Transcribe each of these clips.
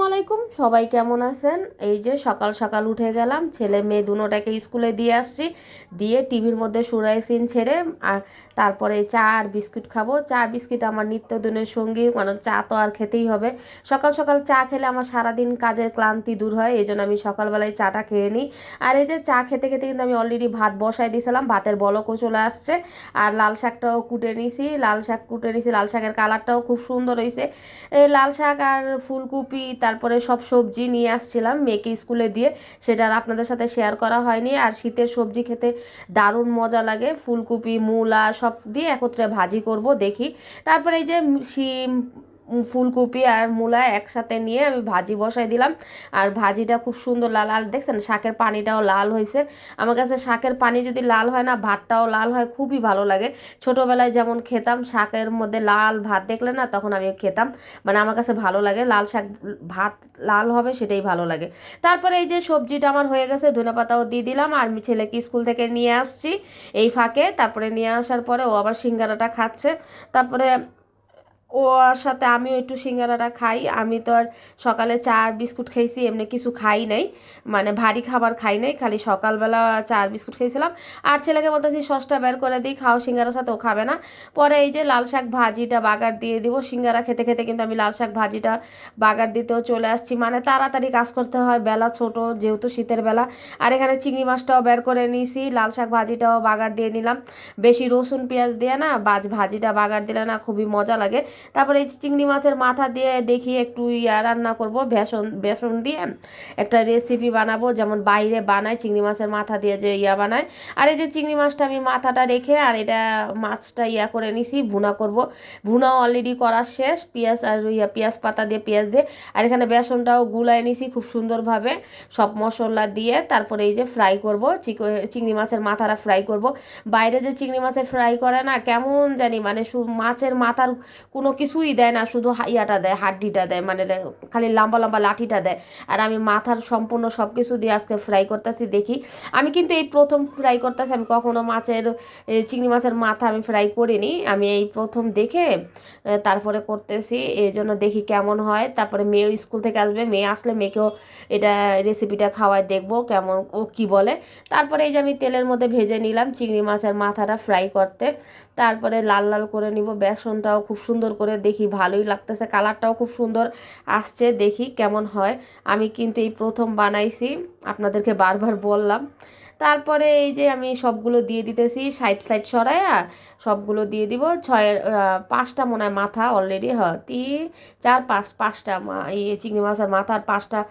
আলাইকুম, সবাই কেমন আছেন? এই যে সকাল সকাল উঠে গেলাম, ছেলে মেয়ে দুটোটাকে স্কুলে দিয়ে আসছি, দিয়ে টিভির মধ্যে সুরাই সিন ছেড়ে আর তারপরে চা আর বিস্কুট খাবো। চা বিস্কুট আমার নিত্যদিনের সঙ্গী, মানে চা তো আর খেতেই হবে। সকাল সকাল চা খেলে আমার সারাদিন কাজের ক্লান্তি দূর হয়, এই জন্য আমি সকালবেলায় চাটা খেয়ে নিই। আর এই যে চা খেতে খেতে কিন্তু আমি অলরেডি ভাত বসাই দিয়েছিলাম, ভাতের বলকও চলে আসছে। আর লাল শাকটাও কুটে নিছি, লাল শাকের কালারটাও খুব সুন্দর হয়েছে। এই লাল শাক আর ফুলকপি তারপরে সব সবজি নিয়ে আসছিলাম মেয়েকে স্কুলে দিয়ে, সেটা আর আপনাদের সাথে শেয়ার করা হয়নি। আর শীতের সবজি খেতে দারুণ মজা লাগে, ফুলকপি মূলা সব দিয়ে একত্রে ভাজি করব দেখি। তারপরে এই যে শিম ফুলকপি আর মূলা একসাথে নিয়ে আমি ভাজি বসাই দিলাম। আর ভাজিটা খুব সুন্দর লাল, আর দেখছেন শাকের পানিটাও লাল হয়েছে। আমার কাছে শাকের পানি যদি লাল হয় না, ভাতটাও লাল হয়, খুবই ভালো লাগে। ছোটোবেলায় যেমন খেতাম, শাকের মধ্যে লাল ভাত দেখলে না তখন আমি খেতাম, মানে আমার কাছে ভালো লাগে লাল শাক, ভাত লাল হবে সেটাই ভালো লাগে। তারপরে এই যে সবজিটা আমার হয়ে গেছে, ধনেপাতাও দিয়ে দিলাম। আর আমি ছেলেকে স্কুল থেকে নিয়ে আসছি এই ফাঁকে, তারপরে নিয়ে আসার পরে ও আবার সিঙ্গারাটা খাচ্ছে। তারপরে ওর সাথে আমিও একটু সিঙ্গারাটা খাই। আমি তো আর সকালে চা আর বিস্কুট খেয়েছি, এমনি কিছু খাই নাই, মানে ভারী খাবার খাই নাই, খালি সকালবেলা চা আর বিস্কুট খেয়েছিলাম। আর ছেলেকে বলতেছি সসটা বের করে দিই, খাও সিঙ্গারার সাথে, ও খাবে না। পরে এই যে লাল শাক ভাজিটা বাগার দিয়ে দিব, সিঙ্গারা খেতে খেতে কিন্তু আমি লাল শাক ভাজিটা বাগার দিতেও চলে আসছি, মানে তাড়াতাড়ি কাজ করতে হয়, বেলা ছোট যেহেতু শীতের বেলা। আর এখানে চিংড়ি মাছটাও বের করে নিয়েছি, লাল শাক ভাজিটাও বাগার দিয়ে নিলাম। বেশি রসুন পেঁয়াজ দিয়ে না ভাজিটা বাগার দিলে না খুবই মজা লাগে। তারপরে এই চিংড়ি মাছের মাথা দিয়ে দেখি একটু রান্না করব, বেসন বেসন দিয়ে একটা রেসিপি বানাবো, যেমন বাইরে বানায় চিংড়ি মাছের মাথা দিয়ে যে বানায়। আর এই যে চিংড়ি মাছটা আমি মাথাটা রেখে আর এটা মাছটা করে নিছি, ভুনা করব। ভুনাও অলরেডি করা শেষ, পেঁয়াজ আর পেঁয়াজ পাতা দিয়ে পেঁয়াজ দিয়ে। আর এখানে বেসনটাও গুলায় নিছি খুব সুন্দরভাবে সব মশলা দিয়ে। তারপরে এই যে ফ্রাই করব, চিংড়ি মাছের মাথাটা ফ্রাই করব। বাইরে যে চিংড়ি মাছের ফ্রাই করে না কেমন জানি, মানে মাছের মাথার কোনো কিছুই দেয় না, শুধু ইয়াটা দেয়, হাড্ডিটা দেয়, মানে খালি লম্বা লম্বা লাঠিটা দেয়। আর আমি মাথার সম্পূর্ণ সব কিছু দিয়ে আজকে ফ্রাই করতেছি দেখি। আমি কিন্তু এই প্রথম ফ্রাই করতেছি, আমি কখনো চিংড়ি মাছের মাথা আমি ফ্রাই করিনি, আমি এই প্রথম দেখে তারপরে করতেছি, এই জন্য দেখি কেমন হয়। তারপরে মেয়েও স্কুল থেকে আসবে, মেয়ে আসলে মেয়েকেও এটা রেসিপিটা খাওয়াই দেখবো কেমন ও কি বলে। তারপরে এই যে আমি তেলের মধ্যে ভেজে নিলাম চিংড়ি মাছের মাথাটা ফ্রাই করতে। তারপরে লাল লাল করে নিব, বেসনটাও খুব সুন্দর করে দেখি, ভালোই লাগতেছে, কালারটাও খুব সুন্দর আসছে, দেখি কেমন হয়। আমি কিন্তু এই প্রথম বানাইছি, আপনাদেরকে বারবার বললাম। তারপরে এই যে আমি সবগুলো দিয়ে দিতেছি, সাইড সাইড সরাইয়া সবগুলো দিয়ে দিব। পাঁচটা মনে হয় মাথা অলরেডি, হ্যাঁ চার পাঁচটা এই চিংড়ি মাছের মাথার পাঁচটা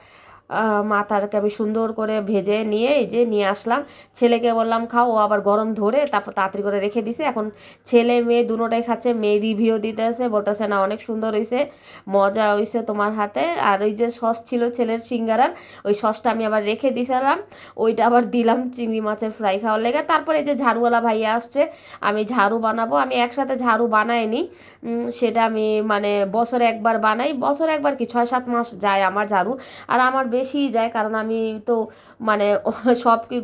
মাথাটাকে আমি সুন্দর করে ভেজে নিয়ে এই যে নিয়ে আসলাম। ছেলেকে বললাম খাও, ও আবার গরম ধরে তারপর তাড়াতাড়ি করে রেখে দিছে। এখন ছেলে মেয়ে দুটোটাই খাচ্ছে, মেয়ে রিভিউ দিতেছে, বলতেছে না অনেক সুন্দর হয়েছে, মজা হয়েছে তোমার হাতে। আর ওই যে সস ছিল ছেলের সিঙ্গারার, ওই সসটা আমি আবার রেখে দিয়েছিলাম, ওইটা আবার দিলাম চিংড়ি মাছের ফ্রাই খাওয়ার লেগে। তারপরে এই যে ঝাড়ুওয়ালা ভাইয়া আসছে, আমি ঝাড়ু বানাবো। আমি একসাথে ঝাড়ু বানাইনি, সেটা আমি মানে বছরে একবার বানাই, বছরে একবার কি 6-7 মাস যায় আমার ঝাড়ু। আর আমার বেশিই যায়, কারণ আমি তো মানে সব কি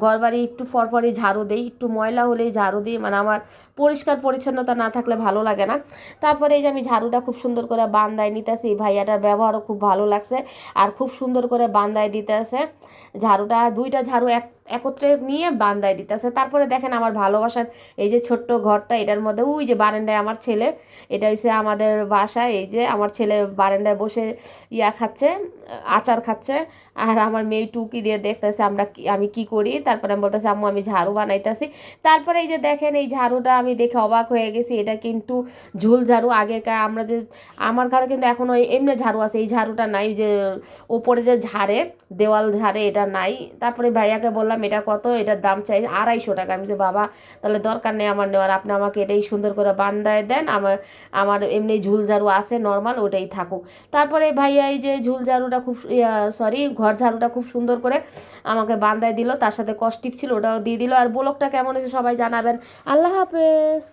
ঘর বাড়ি একটু পরপরই ঝাড়ু দিই, একটু ময়লা হলেই ঝাড়ু দিই, মানে আমার পরিষ্কার পরিচ্ছন্নতা না থাকলে ভালো লাগে না। তারপরে এই যে আমি ঝাড়ুটা খুব সুন্দর করে বান্দায় নিতেছি, ভাইয়াটার ব্যবহারও খুব ভালো লাগছে, আর খুব সুন্দর করে বান্দায় দিতেছে ঝাড়ুটা, দুইটা ঝাড়ু একত্রে নিয়ে বান্দায় দিতেছে। তারপরে দেখেন আমার ভালোবাসার এই যে ছোট্ট ঘরটা, এটার মধ্যে ওই যে বারান্দায় আমার ছেলে, এটা হচ্ছে আমাদের বাসায়, এই যে আমার ছেলে বারান্দায় বসে খাচ্ছে, আচার খাচ্ছে। আর আমার মেয়ে টুকি দিয়ে দেখতেছে আমি কি করি। তারপরে আমি বলতেছি আম্মু আমি ঝাড়ু বানাইতেছি। তারপরে এই যে দেখেন এই ঝাড়ুটা আমি দেখে অবাক হয়ে গেছি, এটা কিন্তু ঝুল ঝাড়ু। আগেকার আমরা যে, আমার ঘরে কিন্তু এখন ওই এমনি ঝাড়ু আছে, এই ঝাড়ুটা নাই, যে ওপরে যে ঝাড়ে, দেওয়াল ঝাড়ে, এটা নাই। তারপরে ভাইয়াকে বললাম এটা কত, এটার দাম চাই 250 টাকা। আমি যে বাবা তাহলে দরকার নেই আমার নেওয়ার, আপনি আমাকে এটাই সুন্দর করে বান্দায় দেন, আমার আমার এমনি ঝুল ঝাড়ু আছে নর্মাল, ওটাই থাকুক। তারপরে ভাইয়া এই যে ঝুল ঝাড়ুটা খুব সরি ঘর ঝাড়ুটা খুব সুন্দর করে আমাকে বান্দায় দিল, তার সাথে কস্টিপ ছিল ওটাও দিয়ে দিল। আর ব্লগটা কেমন হয়েছে সবাই জানাবেন। আল্লাহ হাফেজ।